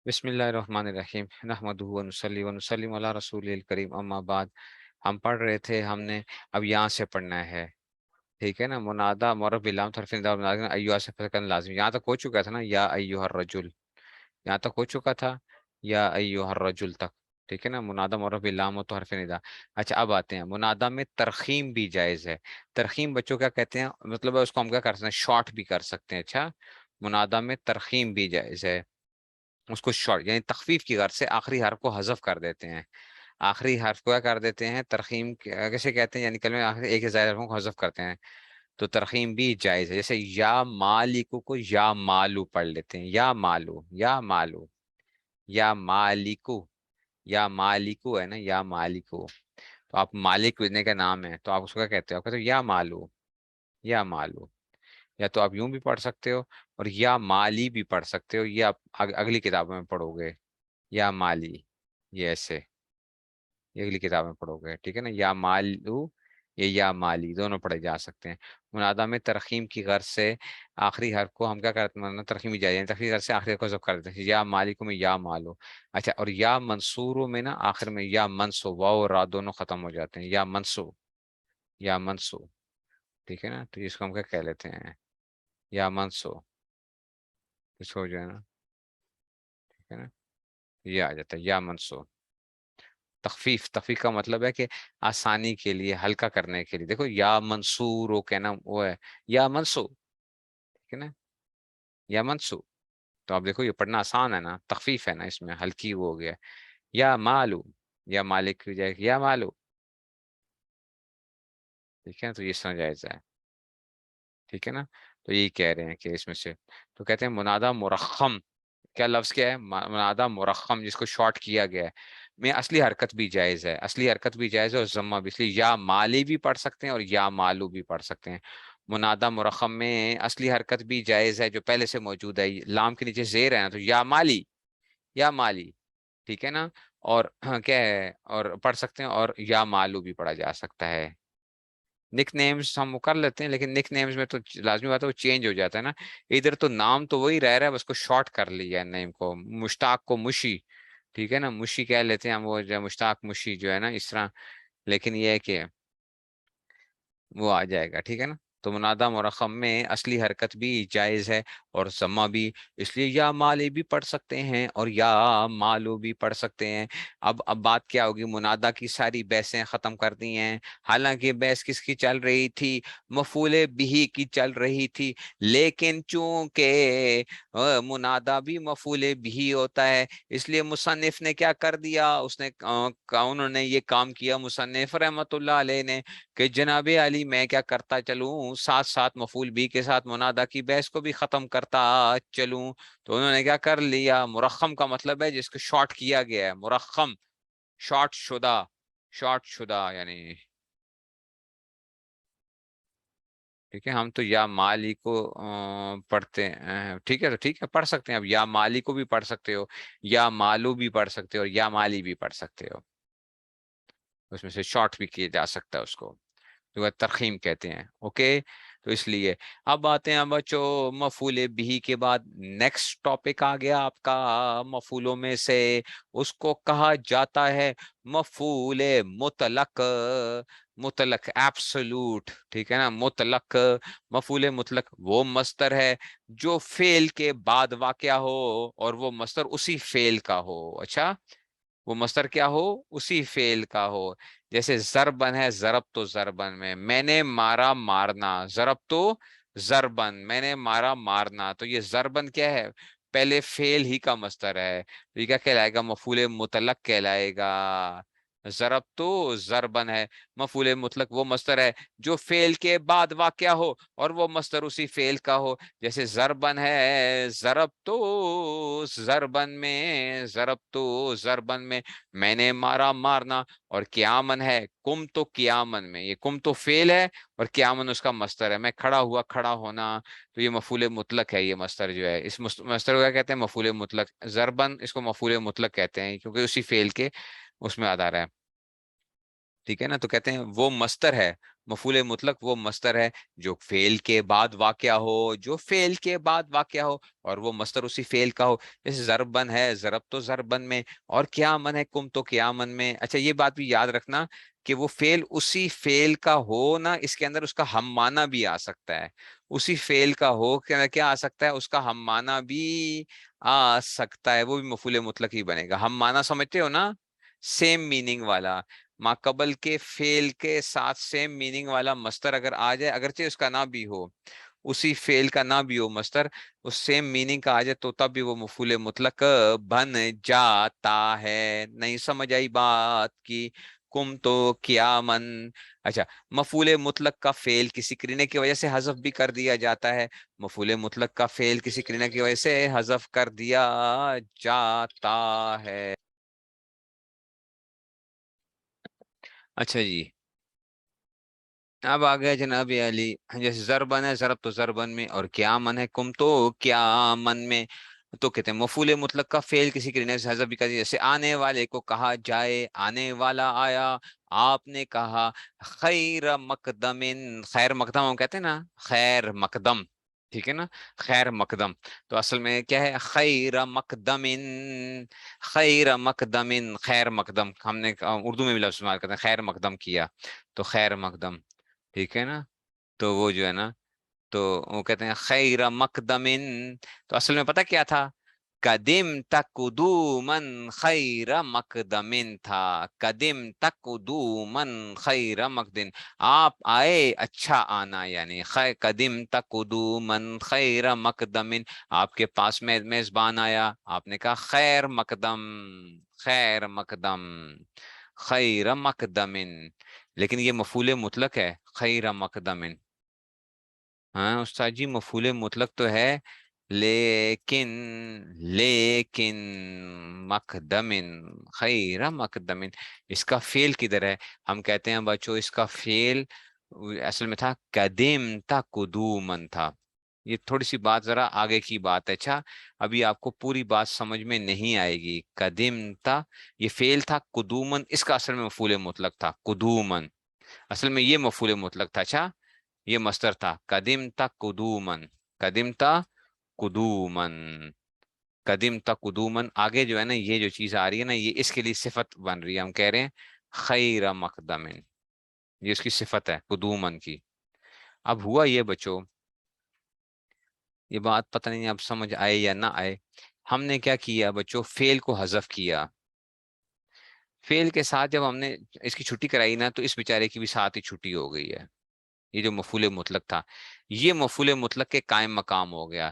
بسم اللہ الرحمن الرحیم نحمدہ ونصلی ونسلم علی رسول الکریم اما بعد۔ ہم پڑھ رہے تھے، ہم نے اب یہاں سے پڑھنا ہے، ٹھیک ہے نا۔ منادہ معرف بلام حرف ندا ایھا سے فسکن لازم، یہاں تک ہو چکا تھا نا، یا ایھا الرجل، یہاں تک ہو چکا تھا، یا ایھا الرجل تک، ٹھیک ہے نا۔ منادہ معرف بلام ہو تو حرف ندا۔ اچھا اب آتے ہیں، منادہ میں ترخیم بھی جائز ہے۔ ترخیم بچوں کیا کہتے ہیں، مطلب ہے اس کو ہم کیا کر سکتے ہیں، شارٹ بھی کر سکتے ہیں۔ اچھا، منادہ میں ترخیم بھی جائز ہے، اس کو شارٹ یعنی تخفیف کی غرض سے آخری حرف کو حذف کر دیتے ہیں۔ آخری حرف کو کیا کر دیتے ہیں، ترخیم کیسے کہتے ہیں، یعنی کلمے آخری ایک زائد حرفوں کو حذف کرتے ہیں، تو ترخیم بھی جائز ہے۔ جیسے یا مالکو کو یا مالو پڑھ لیتے ہیں، یا مالو، یا مالو، یا مالکو، یا مالکو ہے نا، یا مالکو، تو آپ مالک نے کا نام ہے تو آپ اس کو کیا کہتے ہو، آپ کہتے ہو یا مالو، یا مالو۔ یا تو آپ یوں بھی پڑھ سکتے ہو اور یا مالی بھی پڑھ سکتے ہو، یہ آپ اگلی کتابوں میں پڑھو گے، یا مالی، یہ ایسے، یہ اگلی کتاب میں پڑھو گے، ٹھیک ہے نا۔ یا مالو یا مالی دونوں پڑھے جا سکتے ہیں۔ منادہ میں ترخیم کی غرض سے آخری حرف کو ہم کیا کرتے ہیں، ترخیمی جائے یعنی ترخیم کی غرض سے آخری حرف کو ضبط کر دیتے ہیں، یا مالکو میں یا مالو۔ اچھا، اور یا منصورو میں نا آخر میں یا منصو، واو اور را دونوں ختم ہو جاتے ہیں، یا منصو، یا منصو، ٹھیک ہے نا۔ تو اس کو ہم کیا کہہ لیتے ہیں، یا منصو، اس کو جو ہے نا، ٹھیک ہے نا، یہ آ جاتا ہے یا منصو۔ تخفیف، تخفیف کا مطلب ہے کہ آسانی کے لیے، ہلکا کرنے کے لیے۔ دیکھو یا منصور وہ کہنا وہ ہے، یا منصو، ٹھیک ہے نا، یا منصو، تو آپ دیکھو یہ پڑھنا آسان ہے نا، تخفیف ہے نا، اس میں ہلکی وہ ہو گیا۔ یا مالو، یا مالک کی جائے یا مالو، ٹھیک ہے، تو یہ سمجھ جائز ہے، ٹھیک ہے نا۔ تو یہی کہہ رہے ہیں کہ اس میں سے، تو کہتے ہیں منادہ مرخم، کیا لفظ کیا ہے، منادہ مرخم جس کو شارٹ کیا گیا ہے، میں اصلی حرکت بھی جائز ہے، اصلی حرکت بھی جائز ہے اور ضمہ بھی، اس لیے یا مالی بھی پڑھ سکتے ہیں اور یا مالو بھی پڑھ سکتے ہیں۔ منادہ مرخم میں اصلی حرکت بھی جائز ہے جو پہلے سے موجود ہے، لام کے نیچے زیر ہے نا، تو یا مالی، یا مالی، ٹھیک ہے نا۔ اور کیا ہے، اور پڑھ سکتے ہیں، اور یا مالو بھی پڑھا جا سکتا ہے۔ نک نیمز ہم کر لیتے ہیں، لیکن نک نیمز میں تو لازمی بات ہے وہ چینج ہو جاتا ہے نا، ادھر تو نام تو وہی رہ رہا ہے، بس کو شارٹ کر لیا ہے نیم کو، مشتاق کو مشی، ٹھیک ہے نا، مشی کہہ لیتے ہیں ہم، وہ جو مشتاق مشی جو ہے نا اس طرح، لیکن یہ ہے کہ وہ آ جائے گا، ٹھیک ہے نا۔ تو منادہ مرخم میں اصلی حرکت بھی جائز ہے اور ضمہ بھی، اس لیے یا مالی بھی پڑھ سکتے ہیں اور یا مالو بھی پڑھ سکتے ہیں۔ اب بات کیا ہوگی، منادہ کی ساری بحثیں ختم کر دی ہیں، حالانکہ بحث کس کی چل رہی تھی، مفعول بہ کی چل رہی تھی، لیکن چونکہ منادہ بھی مفعول بہ ہوتا ہے، اس لیے مصنف نے کیا کر دیا، اس نے انہوں نے یہ کام کیا مصنف رحمت اللہ علیہ نے، کہ جناب علی میں کیا کرتا چلوں، ساتھ ساتھ مفعول بھی کے ساتھ منادہ کی بحث کو بھی ختم کرتا چلوں۔ تو انہوں نے کیا کر لیا، مرخم کا مطلب ہے جس کو شارٹ کیا گیا ہے، مرخم، شارٹ شدہ، شارٹ شدہ یعنی، ٹھیک ہے۔ ہم تو یا مالی کو پڑھتے ہیں، ٹھیک ہے، تو ٹھیک ہے پڑھ سکتے ہیں، اب یا مالی کو بھی پڑھ سکتے ہو، یا مالو بھی پڑھ سکتے ہو اور یا مالی بھی پڑھ سکتے ہو، اس میں سے شارٹ بھی کیا جا سکتا ہے اس کو، جو ہے ترخیم کہتے ہیں، اوکے۔ تو اس لیے اب آتے ہیں بچوں مفعول بھی کے بعد نیکسٹ ٹاپک آ گیا آپ کا، مفعولوں میں سے اس کو کہا جاتا ہے مفعول مطلق، مطلق ایبسولوٹ، ٹھیک ہے نا، مطلق، مفعول مطلق وہ مصدر ہے جو فعل کے بعد واقع ہو اور وہ مصدر اسی فعل کا ہو۔ اچھا، وہ مصدر کیا ہو، اسی فعل کا ہو، جیسے ضربن ہے، ضرب تو ضربن میں نے مارا مارنا، ضرب تو ضربن میں نے مارا مارنا، تو یہ ضربن کیا ہے، پہلے فعل ہی کا مصدر ہے، تو یہ کیا کہلائے گا، مفعول مطلق کہلائے گا۔ ضرب تو ضربن ہے، مفعول مطلق وہ مصدر ہے جو فعل کے بعد واقع ہو اور وہ مصدر اسی فعل کا ہو، جیسے ضربن ہے، ضرب تو ضربن میں، ضرب تو ضربن میں نے مارا مارنا، اور قیامن ہے، کم تو قیامن میں، یہ کم تو فعل ہے اور قیامن اس کا مصدر ہے، میں کھڑا ہوا، کھڑا ہونا، تو یہ مفعول مطلق ہے، یہ مصدر جو ہے، اس مصدر کو کیا کہتے ہیں، مفعول مطلق، ضربن اس کو مفعول مطلق کہتے ہیں کیونکہ اسی فعل کے اس میں آ رہا ہے، ٹھیک ہے نا۔ تو کہتے ہیں وہ مصدر ہے مفعول مطلق وہ مصدر ہے جو فعل کے بعد واقع ہو، جو فعل کے بعد واقع ہو اور وہ مصدر اسی فعل کا ہو. جیسے ضربن ہے، ضرب تو ضربن میں، اور قیامن ہے، کم تو قیامن میں. اچھا یہ بات بھی یاد رکھنا کہ وہ فعل اسی فعل کا ہو نا، اس کے اندر اس کا ہم معنی بھی آ سکتا ہے. اسی فعل کا ہو کیا آ سکتا ہے، اس کا ہم معنی بھی آ سکتا ہے، وہ بھی مفعول مطلق ہی بنے گا. ہم معنی سمجھتے ہو نا، سیم میننگ والا. ما قبل کے فعل کے ساتھ سیم میننگ والا مصدر اگر آ جائے، اگرچہ اس کا نہ بھی ہو، اسی فعل کا نہ بھی ہو مصدر، اس سیم میننگ کا آ جائے تو تب بھی وہ مفعول مطلق بن جاتا ہے. نہیں سمجھ آئی بات کی؟ کم تو کیا من. اچھا، مفعول مطلق کا فعل کسی قرینے کی وجہ سے حذف بھی کر دیا جاتا ہے. مفعول مطلق کا فعل کسی قرینے کی وجہ سے حذف کر دیا جاتا ہے. اچھا جی، اب آ گیا جناب علی. جیسے ضربن ہے، ضرب تو ضربن میں، اور کیا من ہے، کم تو کیا من میں. تو کہتے ہیں مفعول مطلق کا فعل کسی قرینہ سے حذف بھی کر دیا. جیسے آنے والے کو کہا جائے، آنے والا آیا، آپ نے کہا خیر مقدم. خیر مقدم ہم کہتے ہیں نا، خیر مقدم، ٹھیک ہے نا، خیر مقدم. تو اصل میں کیا ہے، خیر مقدم، خیر مقدم، خیر مقدم. ہم نے اردو میں بھی لفظ استعمال کرتے ہیں، خیر مقدم کیا، تو خیر مقدم، ٹھیک ہے نا. تو وہ جو ہے نا، تو وہ کہتے ہیں خیر مقدم. تو اصل میں پتہ کیا تھا، قدیم تقدومن خیر مقدم تھا. قدیم تقدومن خیر مقدم، آپ آئے اچھا آنا، یعنی قدیم تقدومن خیر مقدم، آپ کے پاس میں میزبان آیا، آپ نے کہا خیر مقدم، خیر مقدم، خیر مقدم. لیکن یہ مفعول مطلق ہے، خیر مقدم. ہاں استاد جی، مفعول مطلق تو ہے، لیکن لیکن مقدم، خیر مقدم، اس کا فعل کدھر ہے؟ ہم کہتے ہیں بچوں اس کا فعل اصل میں تھا قدیم تا قدومن تھا. یہ تھوڑی سی بات ذرا آگے کی بات ہے. اچھا، ابھی آپ کو پوری بات سمجھ میں نہیں آئے گی. قدیم تا یہ فعل تھا، قدومن اس کا اصل میں مفعول مطلق تھا، قدومن اصل میں یہ مفعول مطلق تھا. اچھا، یہ مصدر تھا قدیم تا قدومن، قدیم تا قدومن، قدیم تا قدومن. آگے جو ہے نا یہ جو چیز آ رہی ہے نا، یہ اس کے لیے صفت بن رہی ہے. ہم کہہ رہے ہیں خیر مقدم، یہ اس کی صفت ہے قدومن کی. اب ہوا یہ بچوں، یہ بات پتہ نہیں اب سمجھ آئے یا نہ آئے. ہم نے کیا کیا بچوں، فعل کو حذف کیا. فعل کے ساتھ جب ہم نے اس کی چھٹی کرائی نا، تو اس بیچارے کی بھی ساتھ ہی چھٹی ہو گئی ہے. یہ جو مفعول مطلق تھا، یہ مفعول مطلق کے قائم مقام ہو گیا.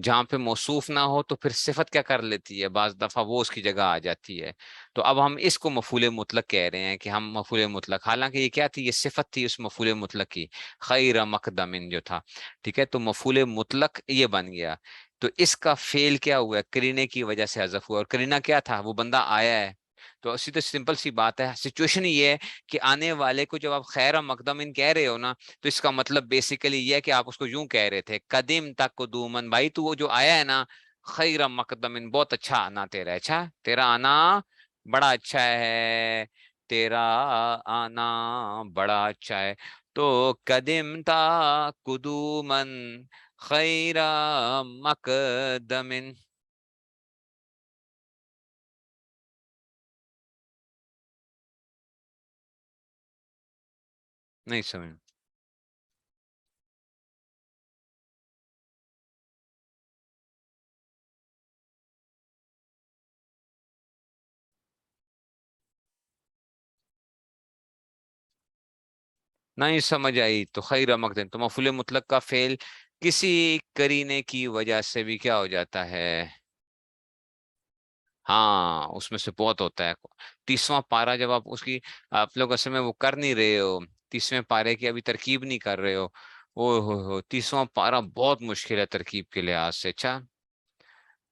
جہاں پہ موصوف نہ ہو تو پھر صفت کیا کر لیتی ہے، بعض دفعہ وہ اس کی جگہ آ جاتی ہے. تو اب ہم اس کو مفعول مطلق کہہ رہے ہیں کہ ہم مفعول مطلق، حالانکہ یہ کیا تھی، یہ صفت تھی اس مفعول مطلق کی، خیر مقدم جو تھا. ٹھیک ہے، تو مفعول مطلق یہ بن گیا. تو اس کا فعل کیا ہوا ہے، قرینے کی وجہ سے حذف ہوا، اور قرینہ کیا تھا، وہ بندہ آیا ہے. تو سیدھا سمپل سی بات ہے، سچویشن یہ ہے کہ آنے والے کو جب آپ خیر مقدم کہہ رہے ہو نا، تو اس کا مطلب بیسیکلی یہ ہے کہ آپ اس کو یوں کہہ رہے تھے، قدیم تک قدومن، بھائی تو وہ جو آیا ہے نا، خیر مقدم، بہت اچھا آنا تیرا. اچھا، تیرا آنا بڑا اچھا ہے، تیرا آنا بڑا اچھا ہے. تو قدیم تا قدومن خیر مقدم. نہیں سمجھ؟ نہیں سمجھ آئی تو خیر مقدم. تو مفعول مطلق کا فعل کسی کرینے کی وجہ سے بھی کیا ہو جاتا ہے؟ ہاں، اس میں سے بہت ہوتا ہے. 30واں پارا جب آپ اس کی، آپ لوگ اصل میں وہ کر نہیں رہے ہو، 30ویں پارے کی ابھی ترکیب نہیں کر رہے ہو. او ہو 30واں پارا بہت مشکل ہے ترکیب کے لحاظ سے. اچھا،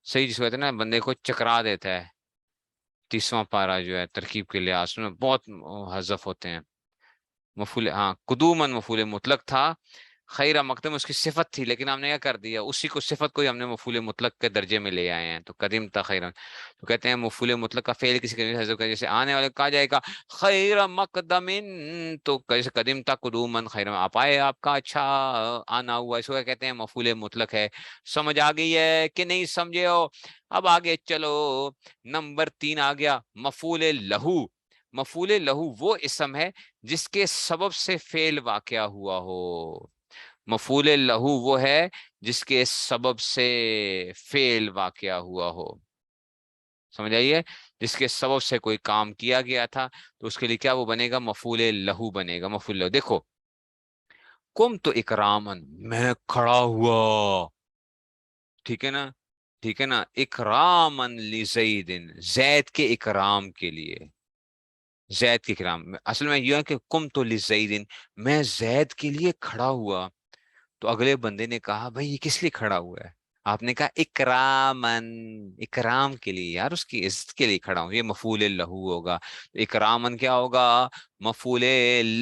صحیح جس کو کہتے ہیں نا، بندے کو چکرا دیتا ہے. 30واں پارا جو ہے ترکیب کے لحاظ سے بہت حذف ہوتے ہیں. مفعول، ہاں قدومن مفعول مطلق تھا، خیر مقدم اس کی صفت تھی، لیکن ہم نے کیا کر دیا، اسی کو صفت کو ہی ہم نے مفعول مطلق کے درجے میں لے آئے ہیں، تو قدیم تا خیرن. تو کہتے ہیں مفعول مطلق کا فعل کسی کے حذف کا، جیسے آنے والے کہا جائے گا خیر مقدم، تو جیسے قدیم تا قدومن خیر، آپ آئے، آپ کا اچھا آنا ہوا، اس کو کیا کہتے ہیں مفعول مطلق ہے. سمجھ آ گئی ہے کہ نہیں سمجھے ہو؟ اب آگے چلو، نمبر 3 آ گیا مفعول لہو. مفعول لہو وہ اسم ہے جس کے سبب سے فعل واقعہ ہوا ہو. مفعول لہو وہ ہے جس کے سبب سے فعل واقعہ ہوا ہو. سمجھ آئیے؟ جس کے سبب سے کوئی کام کیا گیا تھا، تو اس کے لیے کیا وہ بنے گا، مفعول لہو بنے گا. مفعول لہو دیکھو، کم تو اکرامن، میں کھڑا ہوا، ٹھیک ہے نا، ٹھیک ہے نا، اکرامن لزید، زید کے اکرام کے لیے. زید کے اکرام اصل میں یہ ہے کہ کم تو لزید، میں زید کے لیے کھڑا ہوا. تو اگلے بندے نے کہا بھائی یہ کس لیے کھڑا ہوا ہے؟ آپ نے کہا اکرامن، اکرام کے لیے، یار اس کی عزت کے لیے کھڑا ہوں. یہ مفعول لہو ہوگا. اکرامن کیا ہوگا، مفعول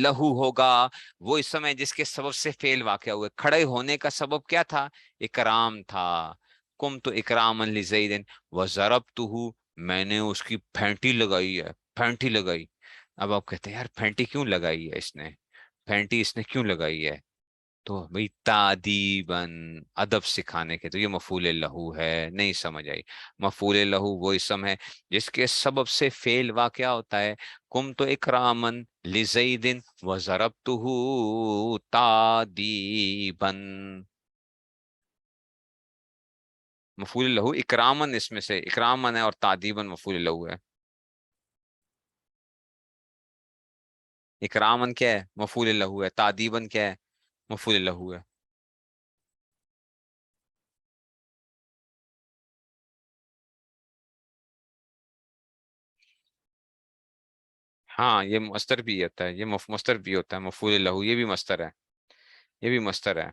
لہو ہوگا. وہ اس سمے جس کے سبب سے فعل واقع ہوئے، کھڑے ہونے کا سبب کیا تھا، اکرام تھا. کم تو اکرامن لزید وضربتہ، میں نے اس کی پھینٹی لگائی ہے، پھینٹی لگائی. اب آپ کہتے ہیں یار پھینٹی کیوں لگائی ہے اس نے، پھینٹی اس نے کیوں لگائی ہے؟ تو بھائی تادیباً، ادب سکھانے کے. تو یہ مفعول لہو ہے. نہیں سمجھ آئی؟ مفعول لہو وہ اسم ہے جس کے سبب سے فعل واقعہ ہوتا ہے. کم تو اکرامن لزید وضربتہ تادیباً. مفعول لہو اکرامن، اس میں سے اکرامن ہے اور تادیباً مفعول لہو ہے. اکرامن کیا ہے، مفعول لہو ہے. تادیباً کیا ہے، مفعول لہو ہے. ہاں یہ مستر بھی ہوتا ہے، یہ مستر بھی ہوتا ہے مفعول لہو، یہ بھی مستر ہے، یہ بھی مستر ہے.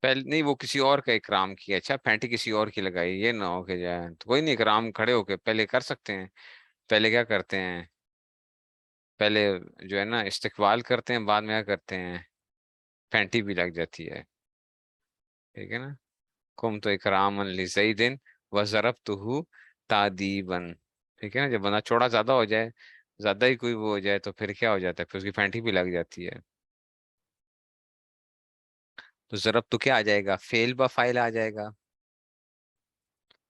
پہلے نہیں، وہ کسی اور کا اکرام کیا، اچھا پینٹی کسی اور کی لگائی، یہ نہ ہو کہ جائے. تو کوئی نہیں، اکرام کھڑے ہو کے پہلے کر سکتے ہیں. پہلے کیا کرتے ہیں، پہلے جو ہے نا استقبال کرتے ہیں، بعد میں کیا کرتے ہیں، پینٹی بھی لگ جاتی ہے. ٹھیک ہے نا. قم تو اکرام لزید وضربتہ تادیبا. ٹھیک ہے نا. جب بندہ چوڑا زیادہ ہو جائے، زیادہ ہی کوئی وہ ہو جائے، تو پھر کیا ہو جاتا ہے، پھر اس کی پینٹی بھی لگ جاتی ہے. تو ضرب تو کیا آ جائے گا، فعل با فاعل آ جائے گا.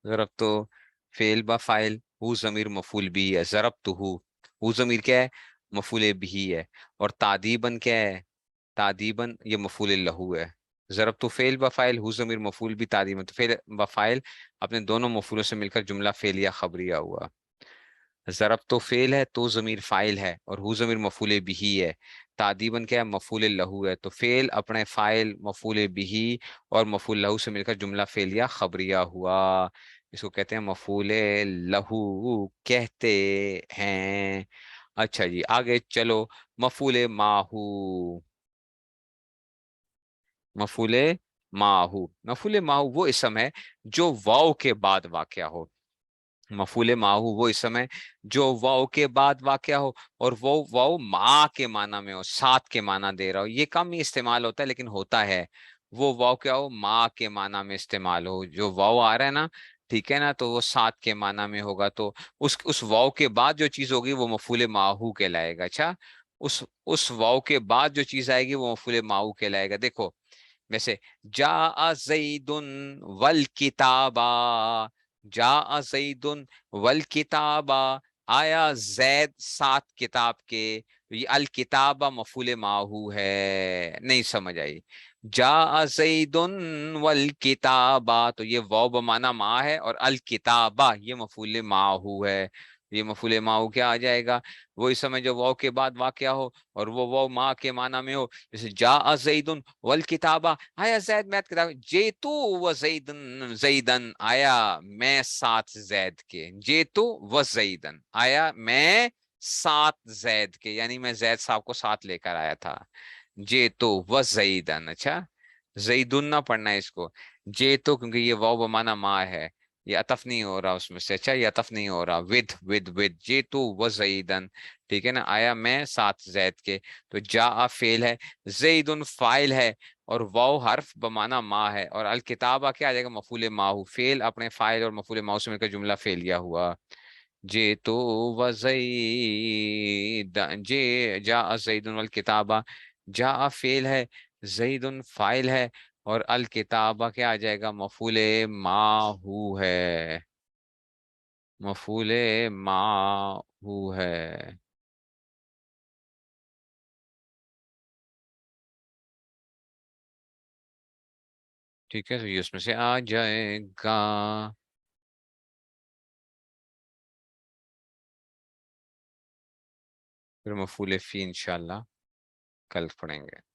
ضرب تو فعل با فاعل، ہو ضمیر مفعول بھی ہے. ضرب تو ہو ضمیر کیا ہے، مفعول بھی ہے. اور تادیباً کیا ہے، تادیباً یہ مفعول لہو ہے. ضرب تو فعل با فاعل، ہو ضمیر مفعول بھی، تادیباً تو فعل با فاعل، اپنے دونوں مفعولوں سے مل کر جملہ فعلیہ خبریہ ہوا. ضرب تو فعل ہے، تو ضمیر فاعل ہے، اور ہو ضمیر مفعول بھی ہے. تادیباً کیا ہے، مفعول لہو ہے. تو فعل اپنے فاعل مفعول بھی اور مفعول لہو سے مل کر جملہ فعلیہ خبریہ ہوا. اس کو کہتے ہیں مفعول لہو کہتے ہیں. اچھا جی آگے چلو، مفعول ماہو. مفعول ماہو، مفعول ماہو وہ اسم ہے جو واو کے بعد واقع ہو. مفعول ماہو وہ اسم ہے جو واو کے بعد واقع ہو، اور وہ واو ما کے معنی میں ہو، ساتھ کے معنی دے رہا ہو. یہ کم ہی استعمال ہوتا ہے لیکن ہوتا ہے. وہ واو کیا ہو، ما کے معنی میں استعمال ہو. جو واو آ رہا ہے نا، ٹھیک ہے نا، تو وہ ساتھ کے معنی میں ہوگا. تو اس واو کے بعد جو چیز ہوگی وہ مفعول ماہو کہلائے گا. اچھا، اس واو کے بعد جو چیز آئے گی وہ مفعول ماہو کہلائے گا. دیکھو ویسے، جاء زید والکتابا، جاء زید والکتابا، آیا زید ساتھ کتاب کے. یہ الکتابہ مفعول ماہو ہے. نہیں سمجھ آئی؟ جاء زید والکتابہ، تو یہ واو بمعنی ما ہے، اور الکتابہ یہ مفعول ماہو ہے. یہ مفعول ماہو کیا آ جائے گا، وہ اس سمے جو واو کے بعد واقع ہو اور وہ واو ما کے معنی میں ہو. جیسے جاء زید والکتابہ، آیا زید میت کتاب، جیتو و زیدن، زیدن آیا میں ساتھ زید کے. جیتو و زیدن آیا میں ساتھ زید کے، یعنی میں زید صاحب کو ساتھ لے کر آیا تھا. جیتو و زیدن. اچھا، زیدن نہ پڑھنا ہے اس کو، جیتو، کیونکہ یہ واو بمانا ما ہے. یہ عطف نہیں ہو رہا اس میں سے، اچھا یہ عطف نہیں ہو رہا، ود جی تو و زیدن، ٹھیک ہے نا، آیا میں ساتھ زید کے، تو جا فعل ہے، زیدن فاعل ہے، اور واو حرف بمانا ما ہے، اور الکتابہ کیا آ جائے گا، مفعول ماہو، فعل اپنے فاعل اور مفعول ماہو سے مل کر جملہ فعلیہ ہوا، جی تو و زید، جی جا زیدن الکتابہ، جا فعل ہے، زیدن فاعل ہے، اور الکتابہ کیا آ جائے گا، مفعول ماہو ہے، مفعول ماہو ہے، ٹھیک ہے، تو یہ اس میں سے آ جائے گا، پھر مفعول فی انشاءاللہ کل پڑھیں گے.